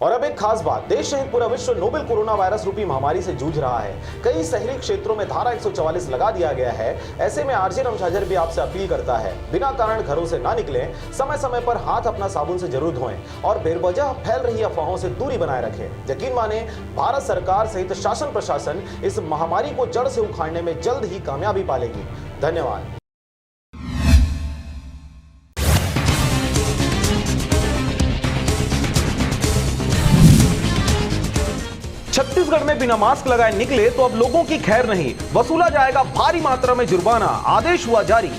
और अब एक खास बात, देश सहित पूरा विश्व नोवेल कोरोना वायरस रूपी महामारी से जूझ रहा है। कई शहरी क्षेत्रों में धारा 144 लगा दिया गया है। ऐसे में आरजे रमशाजर भी आपसे अपील करता है, बिना कारण घरों से ना निकलें, समय समय पर हाथ अपना साबुन से जरूर धोएं और बेवजह फैल रही अफवाहों से दूरी बनाए रखें। यकीन माने, भारत सरकार सहित शासन प्रशासन इस महामारी को जड़ से उखाड़ने में जल्द ही कामयाबी पालेगी। धन्यवाद। छत्तीसगढ़ में बिना मास्क लगाए निकले तो अब लोगों की खैर नहीं, वसूला जाएगा भारी मात्रा में जुर्माना, आदेश हुआ जारी।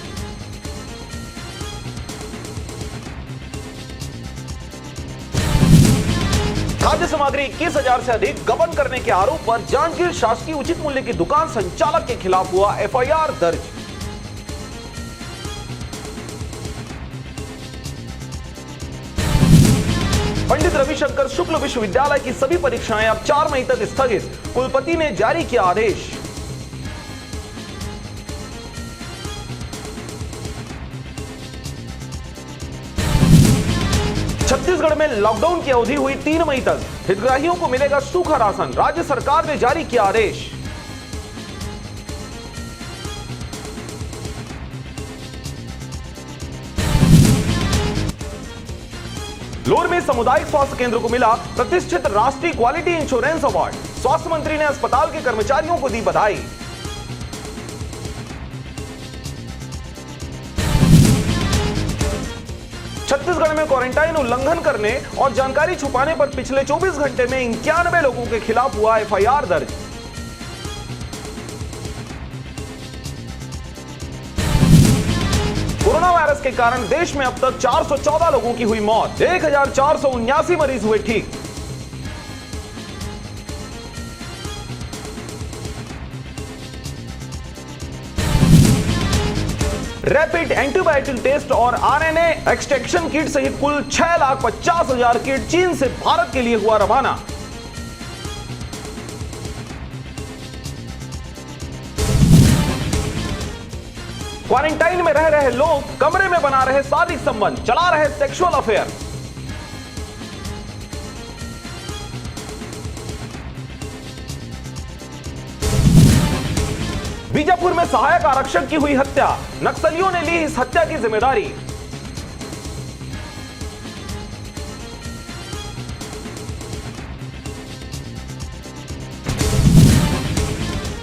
खाद्य सामग्री 21,000 से अधिक गबन करने के आरोप पर जांजगीर शासकीय उचित मूल्य की दुकान संचालक के खिलाफ हुआ एफआईआर दर्ज। पंडित रविशंकर शुक्ल विश्वविद्यालय की सभी परीक्षाएं अब 4 मई तक स्थगित, कुलपति ने जारी किया आदेश। छत्तीसगढ़ में लॉकडाउन की अवधि हुई 3 मई तक, हितग्राहियों को मिलेगा सूखा राशन, राज्य सरकार ने जारी किया आदेश। लोर में सामुदायिक स्वास्थ्य केंद्र को मिला प्रतिष्ठित राष्ट्रीय क्वालिटी इंश्योरेंस अवार्ड, स्वास्थ्य मंत्री ने अस्पताल के कर्मचारियों को दी बधाई। छत्तीसगढ़ में क्वारंटाइन उल्लंघन करने और जानकारी छुपाने पर पिछले 24 घंटे में 91 लोगों के खिलाफ हुआ एफआईआर दर्ज। कोरोना वायरस के कारण देश में अब तक 414 लोगों की हुई मौत, 1479 मरीज हुए ठीक। रैपिड एंटीबायोटिक टेस्ट और आरएनए एक्सट्रैक्शन किट सहित कुल 6,50,000 किट चीन से भारत के लिए हुआ रवाना। क्वारंटाइन में रह रहे लोग कमरे में बना रहे शारीरिक संबंध, चला रहे सेक्सुअल अफेयर। बीजापुर में सहायक आरक्षक की हुई हत्या, नक्सलियों ने ली इस हत्या की जिम्मेदारी।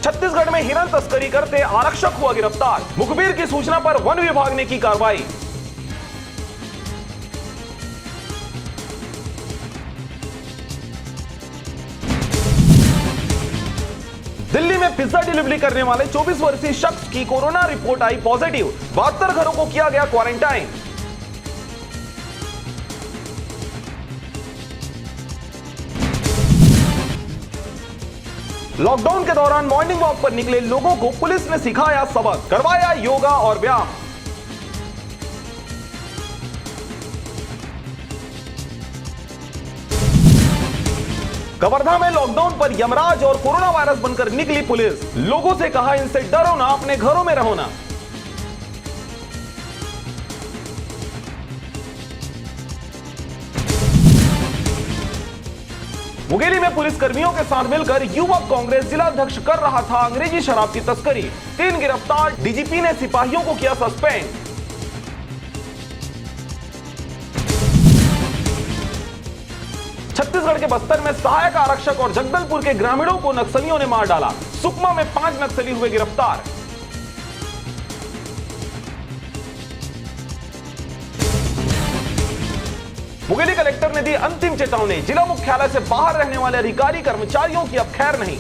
छत्तीसगढ़ में हिरण तस्करी करते आरक्षक हुआ गिरफ्तार, मुखबिर की सूचना पर वन विभाग ने की कार्रवाई। दिल्ली में पिज्जा डिलीवरी करने वाले 24 वर्षीय शख्स की कोरोना रिपोर्ट आई पॉजिटिव, 72 घरों को किया गया क्वारंटाइन। लॉकडाउन के दौरान मॉर्निंग वॉक पर निकले लोगों को पुलिस ने सिखाया सबक, करवाया योगा और व्यायाम। कवर्धा में लॉकडाउन पर यमराज और कोरोना वायरस बनकर निकली पुलिस, लोगों से कहा इनसे डरो ना, अपने घरों में रहो ना। मुंगेली में पुलिस कर्मियों के साथ मिलकर युवक कांग्रेस जिला अध्यक्ष कर रहा था अंग्रेजी शराब की तस्करी, 3 गिरफ्तार, डीजीपी ने सिपाहियों को किया सस्पेंड। छत्तीसगढ़ के बस्तर में सहायक आरक्षक और जगदलपुर के ग्रामीणों को नक्सलियों ने मार डाला, सुकमा में 5 नक्सली हुए गिरफ्तार। मुंगेली कलेक्टर ने दी अंतिम चेतावनी, जिला मुख्यालय से बाहर रहने वाले अधिकारी कर्मचारियों की अब खैर नहीं।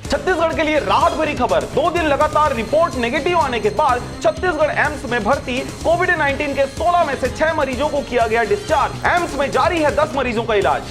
छत्तीसगढ़ के लिए राहत भरी खबर, 2 दिन लगातार रिपोर्ट नेगेटिव आने के बाद छत्तीसगढ़ एम्स में भर्ती कोविड-19 के 16 में से 6 मरीजों को किया गया डिस्चार्ज, एम्स में जारी है 10 मरीजों का इलाज।